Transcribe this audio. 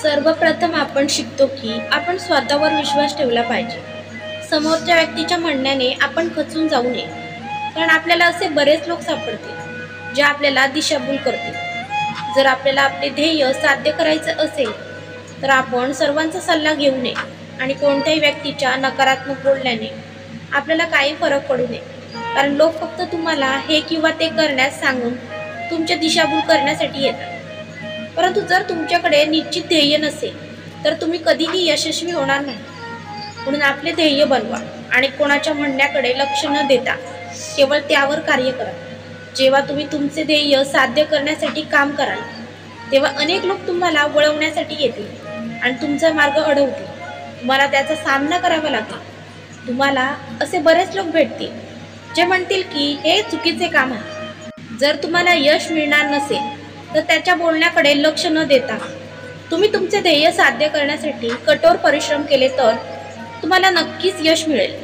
सर्वप्रथम आपण शिकतो की आपण स्वतःवर विश्वास ठेवला पाहिजे. समोरच्या व्यक्तीच्या म्हणण्याने आपण खचून जाऊ नये, कारण आपल्याला असे बरेच लोक सापडतील जे आपल्याला दिशाभूल करतील. जर आपल्याला आपले ध्येय साध्य करायचे असेल तर आपण सर्वांचा सल्ला घेऊ नये आणि कोणत्याही व्यक्तीच्या नकारात्मक बोलण्याने आपल्याला काही फरक पडू नये, कारण लोक फक्त तुम्हाला हे किंवा ते करण्यास सांगून तुमची दिशाभूल करण्यासाठी येतात. परंतु जर तुमच्याकडे निश्चित ध्येय नसेल तर तुम्ही कधीही यशस्वी होणार नाही. म्हणून आपले ध्येय बनवा आणि कोणाच्या म्हणण्याकडे लक्ष न देता केवळ त्यावर कार्य करा. जेव्हा तुम्ही तुमचे ध्येय साध्य करण्यासाठी काम कराल तेव्हा अनेक लोक तुम्हाला वळवण्यासाठी येतील आणि तुमचा मार्ग अडवतील. तुम्हाला त्याचा सामना करावा लागेल. तुम्हाला असे बरेच लोक भेटतील जे म्हणतील की हे चुकीचे काम आहे. जर तुम्हाला यश मिळणार नसेल तर त्याच्या बोलण्याकडे लक्ष न देता तुम्ही तुमचे ध्येय साध्य करण्यासाठी कठोर परिश्रम केले तर तुम्हाला नक्कीच यश मिळेल.